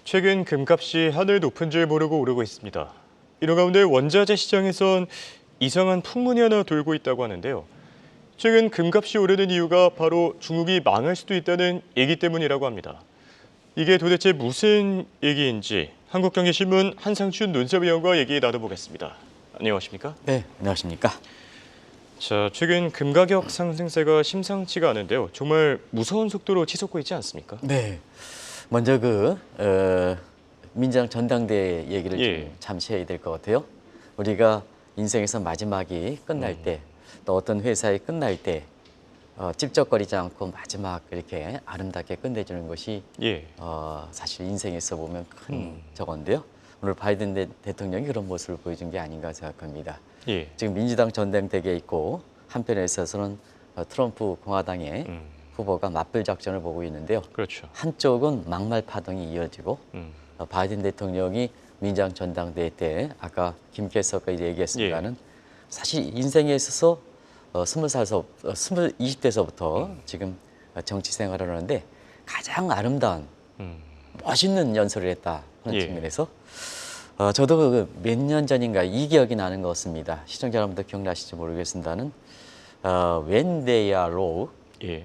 최근 금값이 하늘 높은 줄 모르고 오르고 있습니다. 이런 가운데 원자재 시장에선 이상한 풍문이 하나 돌고 있다고 하는데요. 최근 금값이 오르는 이유가 바로 중국이 망할 수도 있다는 얘기 때문이라고 합니다. 이게 도대체 무슨 얘기인지 한국경제신문 한상춘 논설위원과 얘기 나눠보겠습니다. 안녕하십니까? 네, 안녕하십니까? 자, 최근 금 가격 상승세가 심상치가 않은데요. 정말 무서운 속도로 치솟고 있지 않습니까? 네, 먼저 민주당 전당대회 얘기를 예. 좀 잠시 해야 될 것 같아요. 우리가 인생에서 마지막이 끝날 때, 또 어떤 회사에 끝날 때 찝쩍거리지 않고 마지막 이렇게 아름답게 끝내주는 것이 예. 사실 인생에서 보면 큰 저건데요. 오늘 바이든 대통령이 그런 모습을 보여준 게 아닌가 생각합니다. 예. 지금 민주당 전당대회에 있고 한편에 있어서는 트럼프 공화당의 후보가 맞불 작전을 보고 있는데요. 그렇죠. 한쪽은 막말 파동이 이어지고 바이든 대통령이 민주당 전당대회 때 아까 김께서가 얘기했습니다는 사실 인생에 있어서 20대서부터 지금 정치 생활을 하는데 가장 아름다운 멋있는 연설을 했다 하는 측면에서 저도 몇 년 전인가 이 기억이 나는 것 같습니다. 시청자 여러분도 기억나실지 모르겠습니다는 When they are low,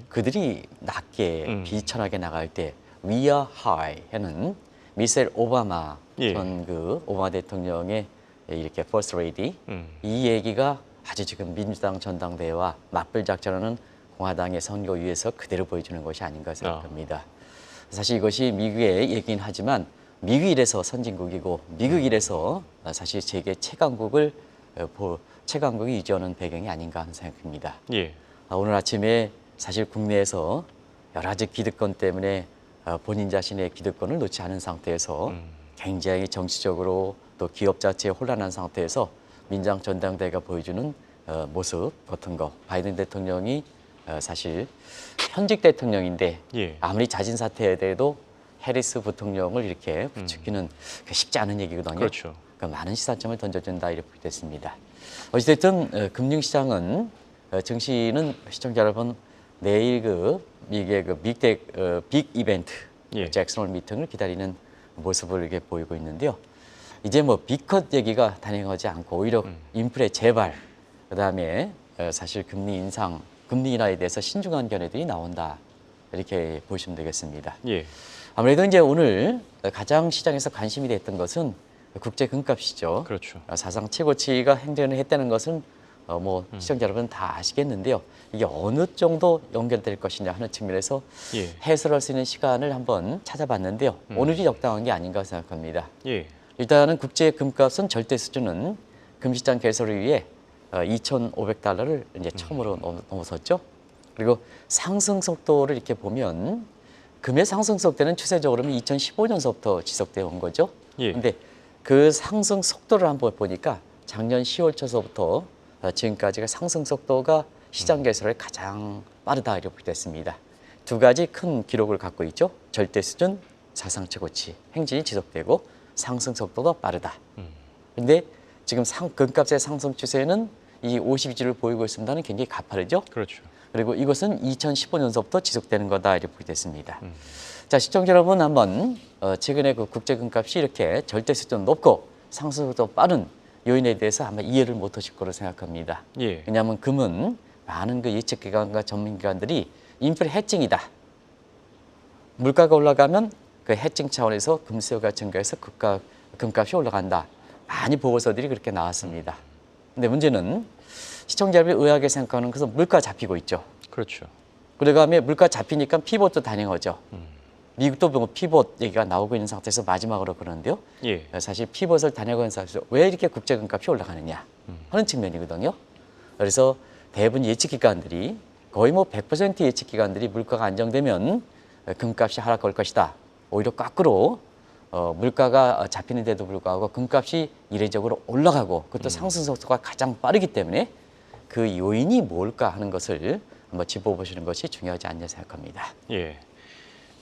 그들이 낮게 비천하게 나갈 때 We are high 하는 미셀 오바마 전 오바마 대통령의 이렇게 First Lady 이 얘기가 아주 지금 민주당 전당대회와 맞불 작전하는 공화당의 선거위에서 그대로 보여주는 것이 아닌가 생각합니다. 사실 이것이 미국의 얘기긴 하지만 미국이 이래서 선진국이고 미국이 이래서 사실 세계 최강국이 유지하는 배경이 아닌가 하는 생각입니다. 오늘 아침에 사실 국내에서 여러 가지 기득권 때문에 본인 자신의 기득권을 놓지 않은 상태에서 굉장히 정치적으로 또 기업 자체에 혼란한 상태에서 민주당 전당대회가 보여주는 모습 같은 거 바이든 대통령이 사실 현직 대통령인데 아무리 자진 사퇴해도 해리스 부통령을 이렇게 부추기는 쉽지 않은 얘기거든요. 그렇죠. 그러니까 많은 시사점을 던져준다 이렇게 됐습니다. 어찌됐든 금융시장은 증시는 시청자 여러분 내일 미국의 빅 이벤트 잭슨홀 미팅을 기다리는 모습을 이렇게 보이고 있는데요. 이제 뭐 빅컷 얘기가 단행하지 않고 오히려 인플레 재발, 그다음에 사실 금리 인상, 금리 인하에 대해서 신중한 견해들이 나온다 이렇게 보시면 되겠습니다. 아무래도 이제 오늘 가장 시장에서 관심이 됐던 것은 국제 금값이죠. 그렇죠. 사상 최고치가 행진을 했다는 것은 시청자 여러분 다 아시겠는데요. 이게 어느 정도 연결될 것이냐 하는 측면에서 해설할 수 있는 시간을 한번 찾아봤는데요. 오늘이 적당한 게 아닌가 생각합니다. 일단은 국제 금값은 절대 수준은 금시장 개설을 위해 2,500달러를 이제 처음으로 넘어섰죠. 그리고 상승 속도를 이렇게 보면 금의 상승 속도는 추세적으로는 2015년서부터 지속되어 온 거죠. 그런데 그 상승 속도를 한번 보니까 작년 10월 초서부터 지금까지가 상승 속도가 시장 개설에 가장 빠르다 이렇게 됐습니다. 두 가지 큰 기록을 갖고 있죠. 절대 수준, 사상 최고치, 행진이 지속되고 상승 속도가 빠르다. 그런데 지금 금값의 상승 추세는 이 52주를 보이고 있습니다는 굉장히 가파르죠. 그렇죠. 그리고 이것은 2015년서부터 지속되는 거다 이렇게 됐습니다. 자, 시청자 여러분 한번 최근에 그 국제 금값이 이렇게 절대 수준 높고 상승 속도 빠른 요인에 대해서 아마 이해를 못하실 거로 생각합니다. 왜냐하면 금은 많은 그 예측기관과 전문기관들이 인플레 해칭이다. 물가가 올라가면 그 해칭 차원에서 금수요가 증가해서 금값이 올라간다. 많이 보고서들이 그렇게 나왔습니다. 근데 문제는 시청자들이 의아하게 생각하는 것은 물가 잡히고 있죠. 그렇죠. 그러다음에 물가 잡히니까 피봇도 단행하죠. 미국도 뭐 피봇 얘기가 나오고 있는 상태에서 마지막으로 그러는데요. 사실 피봇을 단행하는 상태에서 왜 이렇게 국제 금값이 올라가느냐 하는 측면이거든요. 그래서 대부분 예측기관들이 거의 뭐 100% 예측기관들이 물가가 안정되면 금값이 하락할 것이다. 오히려 거꾸로 물가가 잡히는데도 불구하고 금값이 이례적으로 올라가고 그것도 상승 속도가 가장 빠르기 때문에 그 요인이 뭘까 하는 것을 한번 짚어보시는 것이 중요하지 않냐 생각합니다.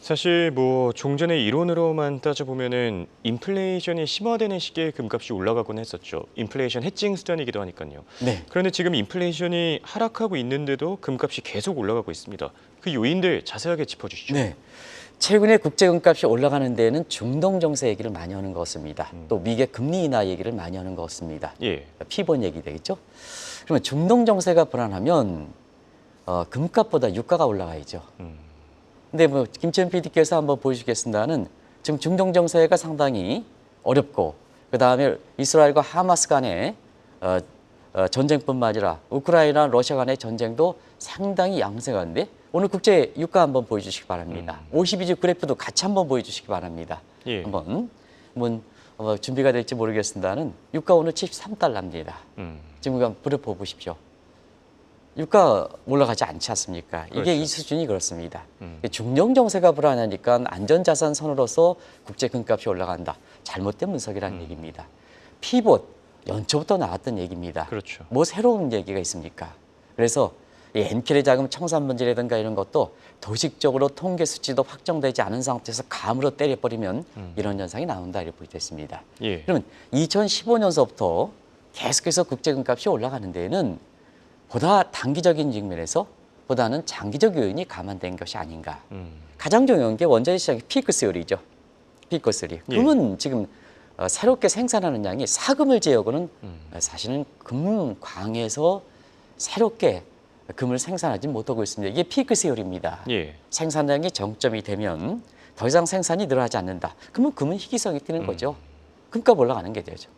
사실 뭐 종전의 이론으로만 따져보면은 인플레이션이 심화되는 시기에 금값이 올라가곤 했었죠. 인플레이션 해칭 수단이기도 하니까요. 그런데 지금 인플레이션이 하락하고 있는데도 금값이 계속 올라가고 있습니다. 그 요인들 자세하게 짚어주시죠. 최근에 국제금값이 올라가는 데에는 중동 정세 얘기를 많이 하는 것 같습니다. 또 미국의 금리 인하 얘기를 많이 하는 것 같습니다. 예. 피본 얘기 되겠죠. 그러면 중동 정세가 불안하면 금값보다 유가가 올라가야죠. 근데 뭐 김치현 PD께서 한번 보여주시겠습니다는 지금 중동 정세가 상당히 어렵고 그 다음에 이스라엘과 하마스 간의 전쟁뿐만 아니라 우크라이나 러시아 간의 전쟁도 상당히 양상한데 오늘 국제 유가 한번 보여주시기 바랍니다. 52주 그래프도 같이 한번 보여주시기 바랍니다. 예. 한번 준비가 될지 모르겠습니다는 유가 오늘 73달러입니다. 지금 한번 그래프 보십시오. 유가 올라가지 않지 않습니까? 이게 그렇죠. 이 수준이 그렇습니다. 중동 정세가 불안하니까 안전자산 선으로서 국제 금값이 올라간다. 잘못된 분석이라는 얘기입니다. 피봇 연초부터 나왔던 얘기입니다. 그렇죠. 뭐 새로운 얘기가 있습니까? 그래서 이 엔켈의 자금 청산 문제라든가 이런 것도 도식적으로 통계 수치도 확정되지 않은 상태에서 감으로 때려버리면 이런 현상이 나온다 이렇게 보겠습니다. 예. 그러면 2015년서부터 계속해서 국제 금값이 올라가는 데에는 보다 단기적인 측면에서 보다는 장기적 요인이 감안된 것이 아닌가. 가장 중요한 게 원자재 시장의 피크 세율이죠. 피크 세율. 금은 지금 새롭게 생산하는 양이 사금을 제외하고는 사실은 금광에서 새롭게 금을 생산하지 못하고 있습니다. 이게 피크 세율입니다. 예. 생산량이 정점이 되면 더 이상 생산이 늘어나지 않는다. 그러면 금은 희귀성이 뛰는 거죠. 금값 올라가는 게 되죠.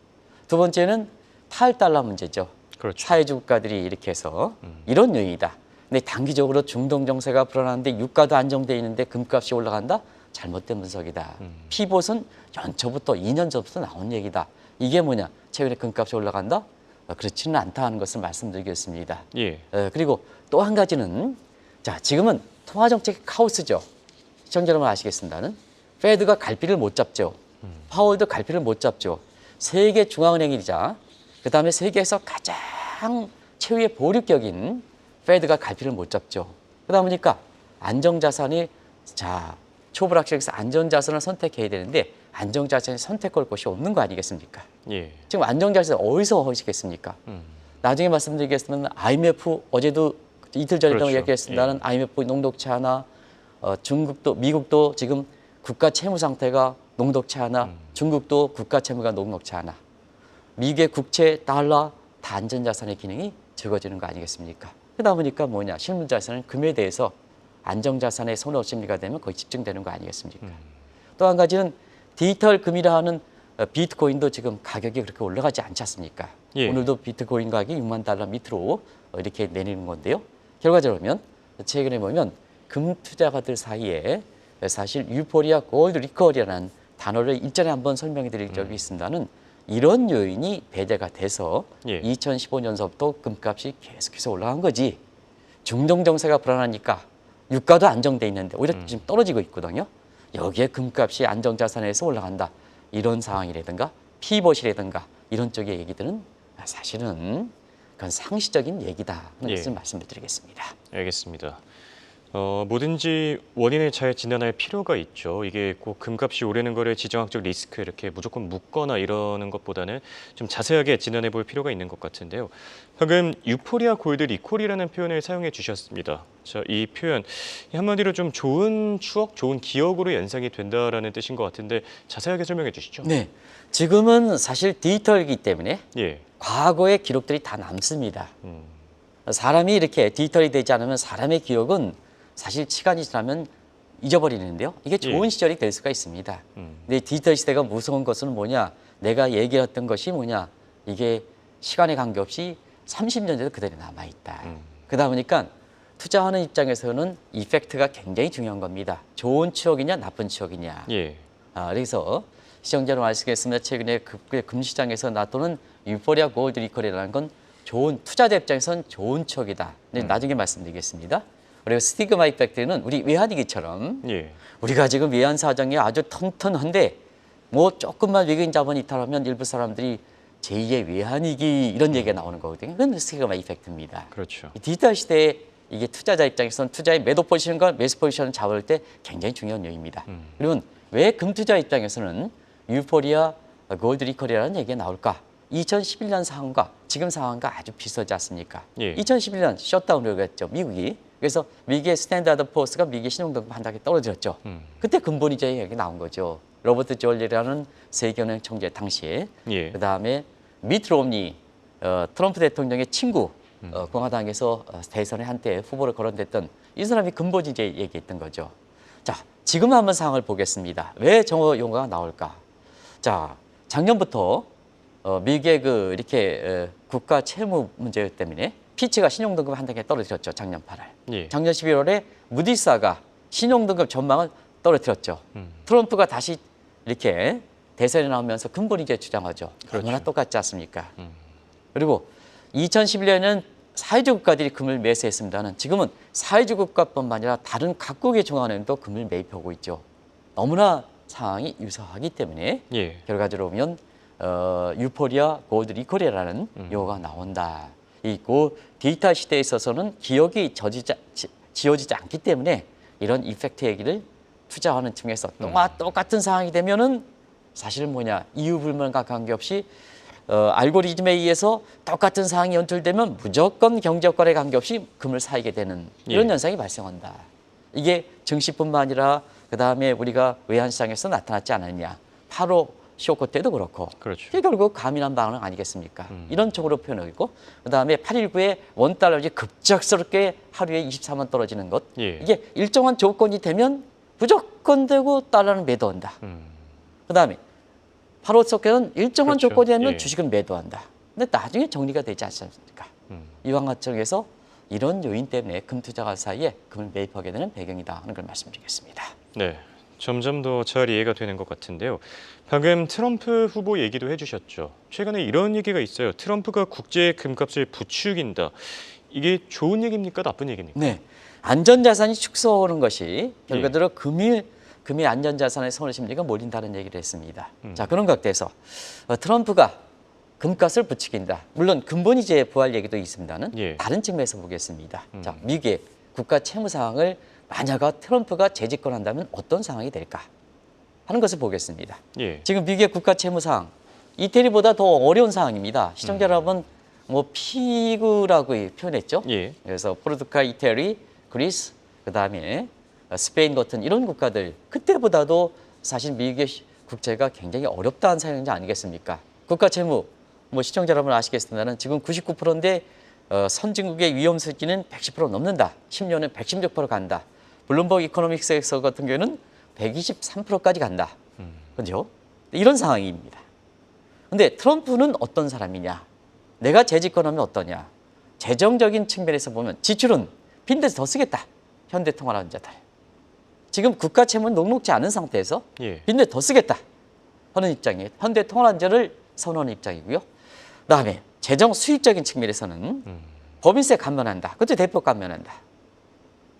두 번째는 탈달러 문제죠. 그렇죠. 사회주 국가들이 이렇게 해서 이런 요인이다. 근데 단기적으로 중동 정세가 불안한데 유가도 안정돼 있는데 금값이 올라간다? 잘못된 분석이다. 피봇은 연초부터 2년 전부터 나온 얘기다. 이게 뭐냐? 최근에 금값이 올라간다? 그렇지는 않다 하는 것을 말씀드리겠습니다. 예. 그리고 또 한 가지는 자 지금은 통화정책 카오스죠. 시청자 여러분 아시겠습니다는 페드가 갈피를 못 잡죠. 파월도 갈피를 못 잡죠. 세계 중앙은행이자 그다음에 세계에서 가장 최후의 보류격인 페드가 갈피를 못 잡죠. 그러다 보니까 안정자산이 자 초불확실에서 안정자산을 선택해야 되는데 안정자산이 선택할 곳이 없는 거 아니겠습니까? 예. 지금 안정자산 어디서 하시겠습니까? 나중에 말씀드리겠으면 IMF 어제도 이틀 전에도 그렇죠. 얘기했습니다는 IMF 녹록치 않아 중국도 미국도 지금 국가 채무 상태가 녹록치 않아 중국도 국가 채무가 녹록치 않아 미국의 국채 달러 다 안전자산의 기능이 적어지는 거 아니겠습니까? 그러다 보니까 뭐냐 실물자산은 금에 대해서 안정자산의 손해 심리가 되면 거의 집중되는 거 아니겠습니까? 또 한 가지는 디지털 금이라 하는 비트코인도 지금 가격이 그렇게 올라가지 않지 않습니까? 예. 오늘도 비트코인 가격이 6만 달러 밑으로 이렇게 내리는 건데요. 결과적으로 보면 최근에 보면 금 투자가들 사이에 사실 유포리아 골드 리커버리라는 단어를 일전에 한번 설명해 드릴 적이 있습니다는 이런 요인이 배제가 돼서 예. 2015년서부터 금값이 계속해서 올라간 거지. 중동 정세가 불안하니까 유가도 안정돼 있는데 오히려 지금 떨어지고 있거든요. 여기에 금값이 안정자산에서 올라간다. 이런 상황이라든가 피봇이라든가 이런 쪽의 얘기들은 사실은 그건 상시적인 얘기다 하는 예. 것을 말씀을 드리겠습니다. 알겠습니다. 뭐든지 원인을 잘 진단할 필요가 있죠. 이게 꼭 금값이 오르는 거를 지정학적 리스크 이렇게 무조건 묶거나 이러는 것보다는 좀 자세하게 진단해 볼 필요가 있는 것 같은데요. 방금 유포리아 골드 리콜이라는 표현을 사용해 주셨습니다. 자, 이 표현 한마디로 좀 좋은 추억, 좋은 기억으로 연상이 된다라는 뜻인 것 같은데 자세하게 설명해 주시죠. 네, 지금은 사실 디지털이기 때문에 예. 과거의 기록들이 다 남습니다. 사람이 이렇게 디지털이 되지 않으면 사람의 기억은 사실 시간이 지나면 잊어버리는데요. 이게 좋은 시절이 될 수가 있습니다. 근데 디지털 시대가 무서운 것은 뭐냐? 내가 얘기했던 것이 뭐냐? 이게 시간에 관계없이 30년 전에도 그대로 남아있다. 그러다 보니까 투자하는 입장에서는 이펙트가 굉장히 중요한 겁니다. 좋은 추억이냐 나쁜 추억이냐. 예. 그래서 시청자로 말씀드리겠습니다. 최근에 금시장에서 나도는 유포리아 골드 리콜이라는 건 좋은 투자자 입장에서는 좋은 추억이다. 나중에 말씀드리겠습니다. 그리고 스티그마 이펙트는 우리 외환위기처럼 예. 우리가 지금 외환 사정이 아주 튼튼한데 뭐 조금만 외국인 자본이 이탈하면 일부 사람들이 제2의 외환위기 이런 얘기가 나오는 거거든요. 그건 스티그마 이펙트입니다. 그렇죠. 이 디지털 시대에 이게 투자자 입장에서는 투자의 매도 포지션과 매수 포지션을 잡을 때 굉장히 중요한 요인입니다. 그리고 왜 금투자 입장에서는 유포리아 골드 리콜이라는 얘기가 나올까? 2011년 상황과 지금 상황과 아주 비슷하지 않습니까? 예. 2011년 셧다운을 했죠. 미국이 그래서 미국의 스탠다드 포스가 미국의 신용등급 한 단계 떨어졌죠. 그때 근본이자의 얘기 나온 거죠. 로버트 졸리라는 세계은행 총재 당시에 예. 그다음에 미트 롬니 트럼프 대통령의 친구 공화당에서 대선에 한때 후보를 거론됐던 이 사람이 근본이자 얘기했던 거죠. 자, 지금 한번 상황을 보겠습니다. 왜 저 용어가 나올까? 자, 작년부터 미국의 이렇게 국가 채무 문제 때문에 피치가 신용등급 한 단계 떨어뜨렸죠. 작년 8월. 예. 작년 11월에 무디사가 신용등급 전망을 떨어뜨렸죠. 트럼프가 다시 이렇게 대선에 나오면서 근본이자 주장하죠. 얼마나 똑같지 않습니까? 그리고 2011년에는 사회주 국가들이 금을 매수했습니다는 지금은 사회주 국가뿐만 아니라 다른 각국의 중앙은행도 금을 매입하고 있죠. 너무나 상황이 유사하기 때문에 예. 결과적으로 보면 유포리아 골드 리콜이라는 용어가 나온다. 있고 데이터 시대에 있어서는 기억이 지워지지 않기 때문에 이런 이펙트 얘기를 투자하는 측면에서 똑같은 상황이 되면은 사실은 뭐냐 이유 불문과 관계없이 알고리즘에 의해서 똑같은 상황이 연출되면 무조건 경제효과에 관계없이 금을 사게 되는 이런 예. 현상이 발생한다. 이게 증시뿐만 아니라 그다음에 우리가 외환시장에서 나타났지 않았냐. 8호 쇼크 때도 그렇고 그렇죠. 이게 결국 가민한 반응 아니겠습니까? 이런 쪽으로 표현하고 그다음에 8.19에 원달러지 급작스럽게 하루에 23원 떨어지는 것 예. 이게 일정한 조건이 되면 무조건 되고 달러는 매도한다. 그다음에 8호 쇼크는 일정한 그렇죠. 조건이 되면 예. 주식은 매도한다. 근데 나중에 정리가 되지 않습니까? 이와 같정에서 이런 요인 때문에 금 투자가 사이에 금을 매입하게 되는 배경이다 하는 걸 말씀드리겠습니다. 네, 점점 더 잘 이해가 되는 것 같은데요. 방금 트럼프 후보 얘기도 해주셨죠. 최근에 이런 얘기가 있어요. 트럼프가 국제 금값을 부추긴다. 이게 좋은 얘기입니까? 나쁜 얘기입니까? 네, 안전자산이 축소하는 것이 결과적으로 금의 안전자산의 선호 심리가 몰린다는 얘기를 했습니다. 자, 그런 각도에서 트럼프가 금값을 부추긴다. 물론 근본이자의 부활 얘기도 있습니다는 예. 다른 측면에서 보겠습니다. 자, 미국의 국가 채무 상황을 만약 트럼프가 재집권한다면 어떤 상황이 될까 하는 것을 보겠습니다. 예. 지금 미국의 국가 채무 상황 이태리보다 더 어려운 상황입니다. 시청자 여러분 뭐 피그라고 표현했죠. 예. 그래서 포르투갈, 이태리, 그리스, 그다음에 스페인 같은 이런 국가들 그때보다도 사실 미국의 국채가 굉장히 어렵다는 상황이 아니겠습니까? 국가 채무 뭐 시청자 여러분 아시겠습니다는 지금 99%인데 선진국의 위험수기는 110% 넘는다. 10년은 116% 간다. 블룸버그 이코노믹스에서 같은 경우에는 123%까지 간다. 그죠? 이런 상황입니다. 근데 트럼프는 어떤 사람이냐? 내가 재집권하면 어떠냐? 재정적인 측면에서 보면 지출은 빈대서 더 쓰겠다. 현대통화란자들. 지금 국가 채무는 녹록지 않은 상태에서 예. 빈대 더 쓰겠다 하는 입장이에요. 현대통화란자를 선호하는 입장이고요. 그다음에 재정 수입적인 측면에서는 법인세 감면한다. 그것도 대폭 감면한다.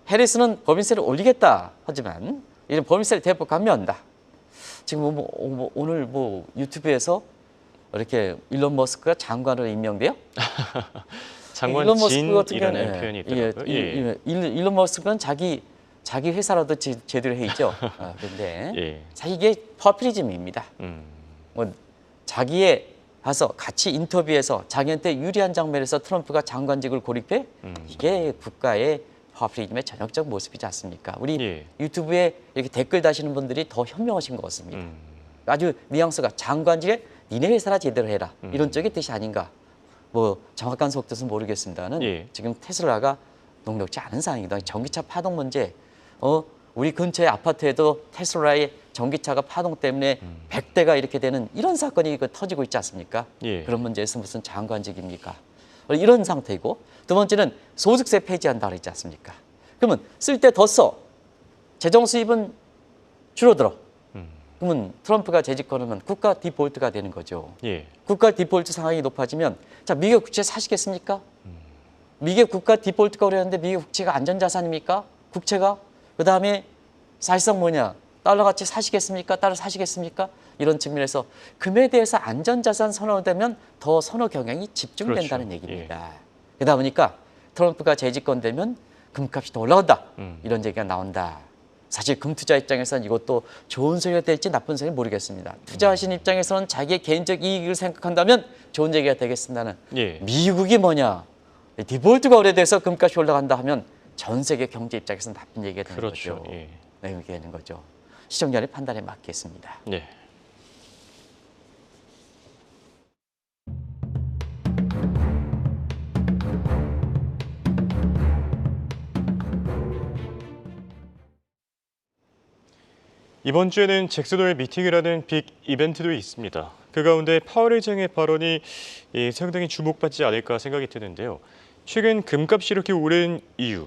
해리스는 법인세를 올리겠다 하지만 이런 법인세를 대폭 감면한다. 지금 오늘 유튜브에서 이렇게 일론 머스크가 장관으로 임명돼요? 장관 일론 머스크 같은 진이라는 경우는 표현이 있더라고요. 예. 일론 머스크는 자기 회사라도 제대로 해 있죠. 그런데 예. 사실 이게 퍼플리즘입니다. 뭐 자기의 가서 같이 인터뷰에서 자기한테 유리한 장면에서 트럼프가 장관직을 고립해 이게 국가의 퍼플리즘의 전형적 모습이지 않습니까? 우리 예. 유튜브에 이렇게 댓글 다시는 분들이 더 현명하신 것 같습니다. 아주 뉘앙스가 장관직에 니네 회사라 제대로 해라 이런 쪽의 뜻이 아닌가. 뭐 정확한 속뜻은 모르겠습니다는 예. 지금 테슬라가 녹록지 않은 상황이다. 전기차 파동 문제, 우리 근처의 아파트에도 테슬라의 전기차가 파동 때문에 100대가 이렇게 되는 이런 사건이 터지고 있지 않습니까? 예. 그런 문제에서 무슨 장관직입니까? 이런 상태이고 두 번째는 소득세 폐지한다 그랬지 않습니까? 그러면 쓸 때 더 써. 재정 수입은 줄어들어. 그러면 트럼프가 재집권하면 국가 디폴트가 되는 거죠. 예. 국가 디폴트 상황이 높아지면 자 미국 국채 사시겠습니까? 미국 국가 디폴트가 어려운데 미국 국채가 안전자산입니까? 국채가? 그다음에 사실상 뭐냐? 달러 같이 사시겠습니까? 달러 사시겠습니까? 이런 측면에서 금에 대해서 안전자산 선호되면 더 선호 경향이 집중된다는 그렇죠. 얘기입니다. 그러다 보니까 트럼프가 재집권되면 금값이 더 올라간다. 이런 얘기가 나온다. 사실 금투자 입장에서는 이것도 좋은 소리가 될지 나쁜 소리는 모르겠습니다. 투자하신 입장에서는 자기의 개인적 이익을 생각한다면 좋은 얘기가 되겠습니다는 예. 미국이 뭐냐? 디폴트가 오래돼서 금값이 올라간다 하면 전 세계 경제 입장에서 나쁜 얘기가 되는 그렇죠. 거죠. 예. 네, 이렇게 되는 거죠. 시청자의 판단에 맡겠습니다. 네. 이번 주에는 잭슨홀 미팅이라는 빅 이벤트도 있습니다. 그 가운데 파월 의장의 발언이 상당히 주목받지 않을까 생각이 드는데요. 최근 금값이 이렇게 오른 이유,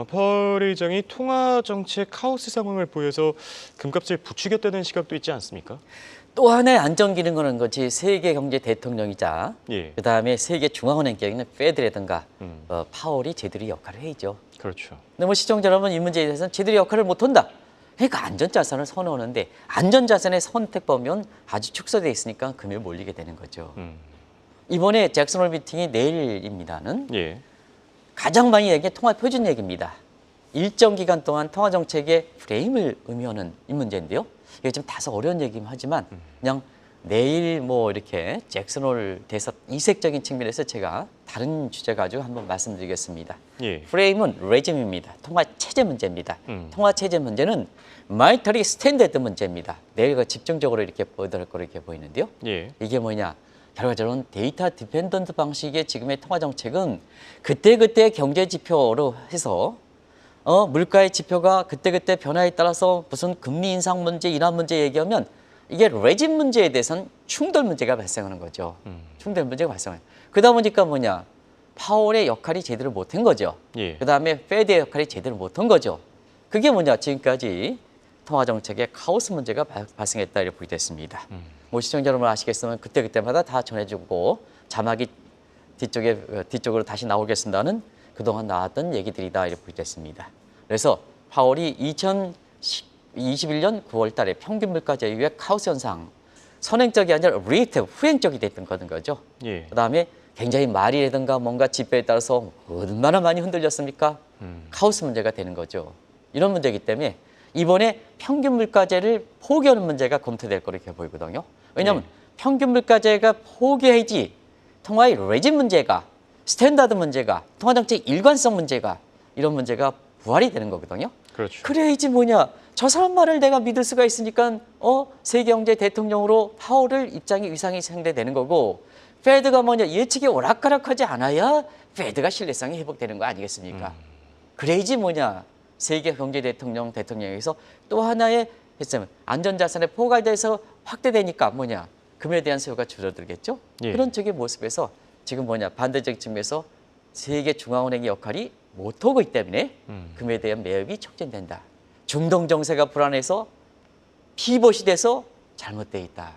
파월 의장이 통화 정책 카오스 상황을 보여서 금값을 부추겼다는 시각도 있지 않습니까? 또 하나의 안정 기능을 것이 세계 경제 대통령이자 예, 그다음에 세계 중앙은행 격인 페드라든가 파월이 제들이 역할을 해야죠. 그렇죠. 근데 뭐 시청자 여러분 이 문제에 대해서는 제들이 역할을 못한다. 그러니까 안전자산을 선호하는데 안전자산의 선택 범위는 아주 축소되어 있으니까 금에 몰리게 되는 거죠. 이번에 잭슨홀 미팅이 내일입니다는 예, 가장 많이 얘기한 통화 표준 얘기입니다. 일정 기간 동안 통화 정책의 프레임을 의미하는 이 문제인데요. 이게 좀 다소 어려운 얘기긴 하지만 그냥 내일 뭐 이렇게 잭슨홀 대사 이색적인 측면에서 제가 다른 주제 가지고 한번 말씀드리겠습니다. 예, 프레임은 레짐입니다. 통화 체제 문제입니다. 음. 통화 체제 문제는 마이터리 스탠다드 문제입니다. 내일 집중적으로 이렇게 보여드릴 거로 이렇게 보이는데요. 예, 이게 뭐냐? 결과적으로는 데이터 디펜던트 방식의 지금의 통화 정책은 그때그때 경제 지표로 해서 물가의 지표가 그때그때 변화에 따라서 무슨 금리 인상 문제, 이런 문제 얘기하면 이게 레짐 문제에 대해서는 충돌 문제가 발생하는 거죠. 충돌 문제가 발생해요. 그러다 보니까 뭐냐? 파월의 역할이 제대로 못한 거죠. 예, 그다음에 페드의 역할이 제대로 못한 거죠. 그게 뭐냐? 지금까지 통화 정책에 카오스 문제가 발생했다 이렇게 보게 됐습니다. 뭐 시청자 여러분 아시겠지만 그때그때마다 다 전해주고 자막이 뒤쪽으로 다시 나오겠습니다는 그동안 나왔던 얘기들이다 이렇게 보게 됐습니다. 그래서 파월이 2021년 9월 달에 평균 물가 제휴의 카오스 현상, 선행적이 아니라 리액티브, 후행적이 됐던 거죠. 예, 그다음에 굉장히 말이라든가 뭔가 지표에 따라서 얼마나 많이 흔들렸습니까? 카오스 문제가 되는 거죠. 이런 문제이기 때문에 이번에 평균 물가제를 포기하는 문제가 검토될 거로 이렇게 보이거든요. 왜냐하면 평균 물가제가 포기해야지 통화의 레짐 문제가, 스탠다드 문제가, 통화 정책 일관성 문제가 이런 문제가 부활이 되는 거거든요. 그렇죠. 그래야지 뭐냐? 저 사람 말을 내가 믿을 수가 있으니까 세계경제 대통령으로 파월을 입장이 위상이 상대되는 거고 페드가 뭐냐? 예측이 오락가락하지 않아야 페드가 신뢰성이 회복되는 거 아니겠습니까? 그래야지 뭐냐? 세계 경제 대통령에서 또 하나의 안전자산에 포괄돼서 확대되니까 뭐냐? 금에 대한 수요가 줄어들겠죠? 예. 그런 쪽의 모습에서 지금 뭐냐? 반대적 측면에서 세계 중앙은행의 역할이 못하고 있기 때문에 금에 대한 매입이 촉진된다. 중동 정세가 불안해서 피벗이 돼서 잘못돼 있다.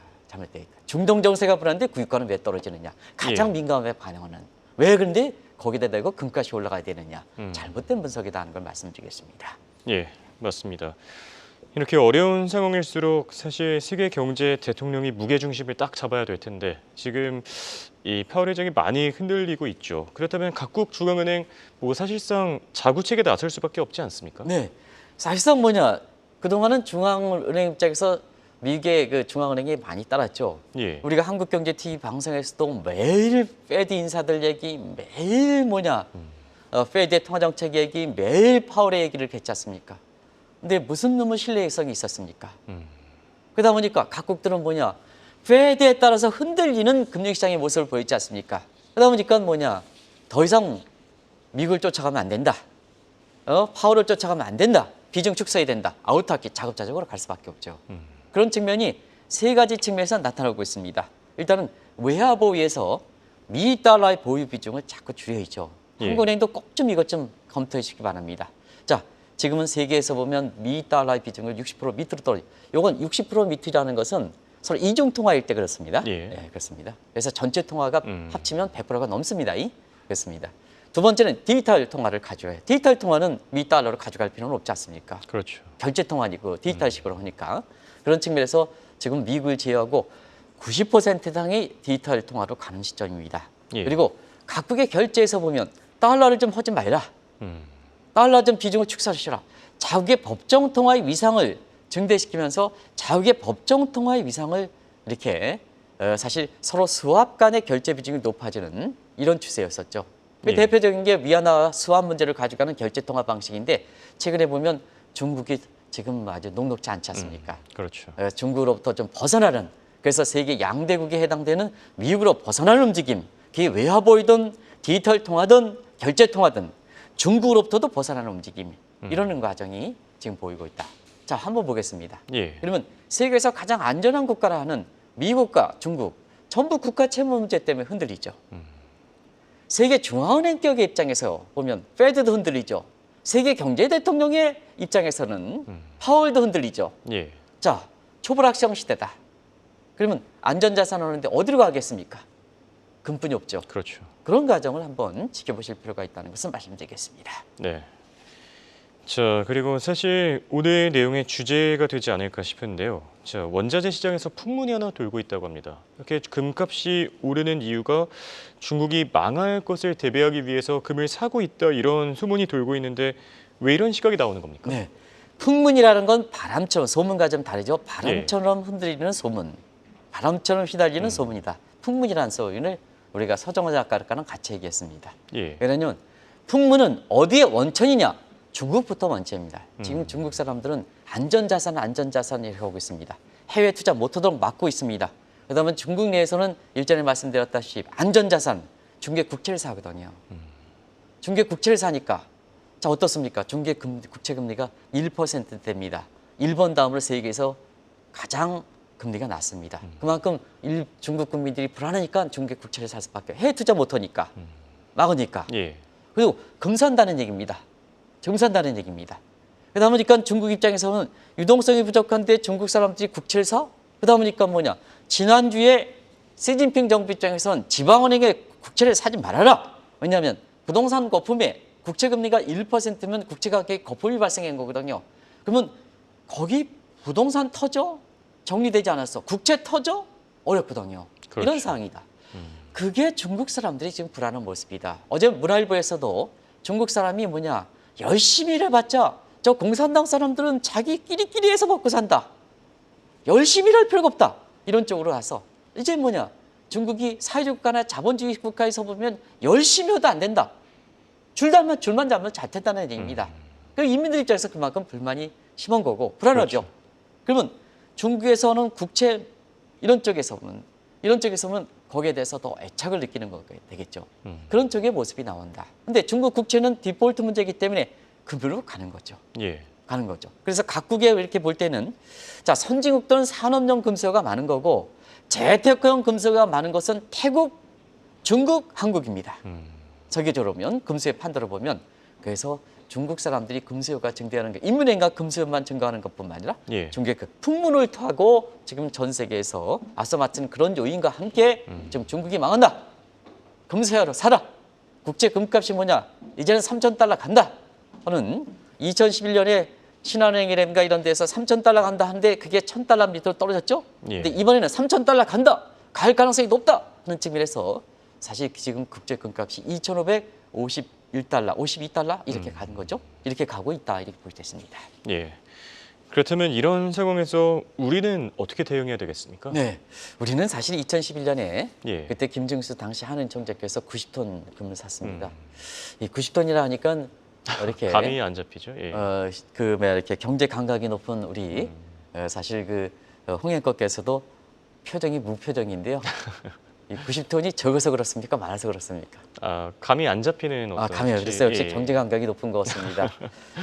중동 정세가 불안한데 구유가는 왜 떨어지느냐? 가장 예. 민감하게 반영하는. 왜 그런데 거기다 대고 금값이 올라가야 되느냐? 잘못된 분석이다 하는 걸 말씀드리겠습니다. 예, 맞습니다. 이렇게 어려운 상황일수록 사실 세계 경제 대통령이 무게중심을 딱 잡아야 될 텐데 지금 이 파월 의장이 많이 흔들리고 있죠. 그렇다면 각국 중앙은행 뭐 사실상 자구책에 나설 수밖에 없지 않습니까? 네, 사실상 뭐냐? 그동안은 중앙은행 입장에서 미국의 그 중앙은행이 많이 따랐죠. 예, 우리가 한국경제TV 방송에서도 매일 페드 인사들 얘기, 매일 뭐냐? 페드의 통화정책 얘기, 매일 파월의 얘기를 했지 않습니까? 근데 무슨 놈의 신뢰성이 있었습니까? 그러다 보니까 각국들은 뭐냐? 페드에 따라서 흔들리는 금융시장의 모습을 보였지 않습니까? 그러다 보니까 뭐냐? 더 이상 미국을 쫓아가면 안 된다. 파월을 쫓아가면 안 된다. 비중 축소해야 된다. 아웃타키 자급자족으로 갈 수밖에 없죠. 그런 측면이 세 가지 측면에서 나타나고 있습니다. 일단은 외화 보유에서 미 달러의 보유 비중을 자꾸 줄여야죠. 예. 한국은행도 꼭 좀 이것 좀 검토해 주시기 바랍니다. 자, 지금은 세계에서 보면 미 달러의 비중을 60% 밑으로 떨어져. 이건 60% 밑이라는 것은 서로 이중 통화일 때 그렇습니다. 예. 네, 그렇습니다. 그래서 전체 통화가 합치면 100%가 넘습니다. 그렇습니다. 두 번째는 디지털 통화를 가져와요. 디지털 통화는 미 달러로 가져갈 필요는 없지 않습니까? 그렇죠. 결제 통화이고 디지털식으로 하니까 그런 측면에서 지금 미국을 제외하고 90% 이상이 디지털 통화로 가는 시점입니다. 예. 그리고 각국의 결제에서 보면 달러를 좀 하지 말라. 달러 좀 비중을 축소하시라. 자국의 법정 통화의 위상을 증대시키면서 자국의 법정 통화의 위상을 이렇게 사실 서로 수합 간의 결제 비중이 높아지는 이런 추세였었죠. 그 예. 대표적인 게 위안화 수환 문제를 가져가는 결제 통화 방식인데 최근에 보면 중국이 지금 아주 녹록지 않지 않습니까? 그렇죠. 중국으로부터 좀 벗어나는, 그래서 세계 양대국에 해당되는 미국으로 벗어나는 움직임, 그게 외화보이든 디지털 통화든 결제 통화든 중국으로부터도 벗어나는 움직임, 이러는 과정이 지금 보이고 있다. 자, 한번 보겠습니다. 예. 그러면 세계에서 가장 안전한 국가라 하는 미국과 중국, 전부 국가 채무 문제 때문에 흔들리죠. 세계 중앙은행격의 입장에서 보면 페드도 흔들리죠. 세계 경제 대통령의 입장에서는 파월도 흔들리죠. 예. 자, 초불확실성 시대다. 그러면 안전자산 하는데 어디로 가겠습니까? 금뿐이 없죠. 그렇죠. 그런 과정을 한번 지켜보실 필요가 있다는 것을 말씀드리겠습니다. 네. 자, 그리고 사실 오늘 내용의 주제가 되지 않을까 싶은데요. 자, 원자재 시장에서 풍문이 하나 돌고 있다고 합니다. 이렇게 금값이 오르는 이유가 중국이 망할 것을 대비하기 위해서 금을 사고 있다, 이런 소문이 돌고 있는데 왜 이런 시각이 나오는 겁니까? 네. 풍문이라는 건 바람처럼, 소문과 좀 다르죠. 바람처럼 흔들리는 소문, 바람처럼 휘날리는 소문이다. 풍문이라는 소문을 우리가 서정호 작가랑 같이 얘기했습니다. 예. 왜냐하면 풍문은 어디에 원천이냐? 중국부터 원천입니다. 지금 중국 사람들은 안전자산 이렇게 하고 있습니다. 해외 투자 못하도록 막고 있습니다. 그다음에 중국 내에서는 일전에 말씀드렸다시피 안전자산, 중개 국채를 사거든요. 중개 국채를 사니까 자, 어떻습니까? 중개 국채 금리가 1%대입니다. 일본 다음으로 세계에서 가장 금리가 낮습니다. 그만큼 중국 국민들이 불안하니까 중개 국채를 살 수밖에, 해외 투자 못하니까, 막으니까. 예. 그리고 금 산다는 얘기입니다. 금 산다는 얘기입니다. 그러다 보니까 중국 입장에서는 유동성이 부족한데 중국 사람들이 국채를 사? 그러다 보니까 뭐냐? 지난주에 시진핑 정부 입장에서는 지방은행에 국채를 사지 말아라. 왜냐하면 부동산 거품에 국채 금리가 1%면 국채 가격에 거품이 발생한 거거든요. 그러면 거기 부동산 터져? 정리되지 않았어. 국채 터져? 어렵거든요. 그렇죠. 이런 상황이다. 그게 중국 사람들이 지금 불안한 모습이다. 어제 문화일보에서도 중국 사람이 뭐냐? 열심히 일해봤자 저 공산당 사람들은 자기끼리끼리 해서 먹고 산다. 열심히 일할 필요가 없다. 이런 쪽으로 가서 이제 뭐냐? 중국이 사회주의 국가나 자본주의 국가에서 보면 열심히 해도 안 된다. 줄만 잡으면 잘 된다는 얘기입니다. 그 인민들 입장에서 그만큼 불만이 심한 거고 불안하죠. 그렇죠. 그러면 중국에서는 국채 이런 쪽에서는 거기에 대해서 더 애착을 느끼는 거가 되겠죠. 그런 쪽의 모습이 나온다. 근데 중국 국채는 디폴트 문제이기 때문에 금으로 가는 거죠. 예. 가는 거죠. 그래서 각국에 이렇게 볼 때는 자, 선진국들은 산업용 금수요가 많은 거고 재테크용 금수요가 많은 것은 태국, 중국, 한국입니다. 세계적으로 보면 금수요 판도를 보면 그래서 중국 사람들이 금수요가 증대하는 게 인문행과 금수요만 증가하는 것뿐만 아니라 예. 중국의 그 풍문을 타고 지금 전 세계에서 앞서 맡은 그런 요인과 함께 지금 중국이 망한다. 금수요로 살아. 국제 금값이 뭐냐? 이제는 3,000달러 간다. 하는 2011년에 신한은행이라든가 이런 데서 3,000달러 간다 하는데 그게 1,000달러 밑으로 떨어졌죠. 예. 근데 이번에는 3,000달러 간다. 갈 가능성이 높다. 하는 측면에서 사실 지금 국제 금값이 2,551달러, 52달러 이렇게 가는 거죠. 이렇게 가고 있다. 이렇게 볼 수 있습니다. 예. 그렇다면 이런 상황에서 우리는 어떻게 대응해야 되겠습니까? 네, 우리는 사실 2011년에 예. 그때 김정수 당시 한은총재께서 90톤 금을 샀습니다. 이 90톤이라 하니까 이렇게 감이 안 잡히죠. 예. 이렇게 경제 감각이 높은 우리 사실 홍영거께서도 표정이 무표정인데요. 이 90톤이 적어서 그렇습니까? 많아서 그렇습니까? 아, 감이 안 잡히는 어떤 감이요. 혹시- 그래서 역시 예. 경제 감각이 높은 것 같습니다.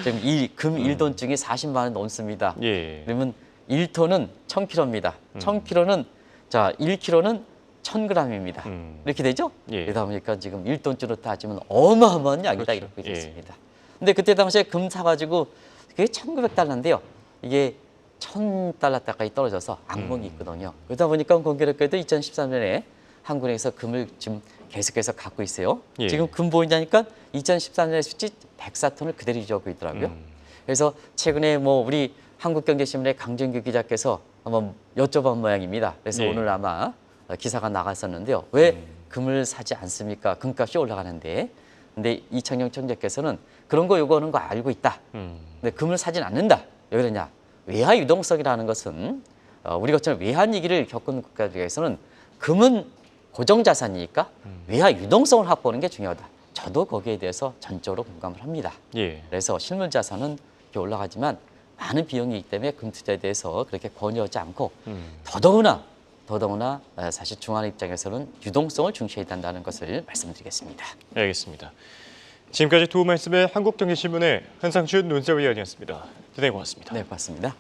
지금 금 1톤증이 40만 원 넘습니다. 예. 그러면 1톤은 1,000kg입니다. 1,000kg는 자 1kg는 1,000g입니다. 이렇게 되죠? 예. 그러다 보니까 지금 1톤째로 따지면 어마어마한 양이다 그렇죠. 이렇게 예. 되겠습니다. 근데 그때 당시에 금 사가지고 그게 1,900달러인데요. 이게 1,000달러까지 떨어져서 악몽이 있거든요. 그러다 보니까 공교롭게도 2013년에 한국에서 금을 지금 계속해서 갖고 있어요. 예. 지금 금 보이냐니까 2013년에 수치 104톤을 그대로 유지하고 있더라고요. 그래서 최근에 뭐 우리 한국경제신문의 강정규 기자께서 한번 여쭤본 모양입니다. 그래서 네. 오늘 아마 기사가 나갔었는데요. 왜 금을 사지 않습니까? 금값이 올라가는데. 근데 이창용 총재께서는 그런 거 요구하는 거 알고 있다. 근데 금을 사진 않는다. 왜 그러냐? 외화 유동성이라는 것은 우리 것처럼 외환 위기를 겪은 국가들에서는 금은 고정 자산이니까 외화 유동성을 확보하는 게 중요하다. 저도 거기에 대해서 전적으로 공감을 합니다. 예. 그래서 실물 자산은 이렇게 올라가지만 많은 비용이 있기 때문에 금투자에 대해서 그렇게 권유하지 않고 더더구나 사실 중앙 입장에서는 유동성을 중시해야 한다는 것을 말씀드리겠습니다. 알겠습니다. 지금까지 도움 말씀에 한국경제신문의 한상준 논설위원이었습니다. 대단히 고맙습니다. 네, 고맙습니다.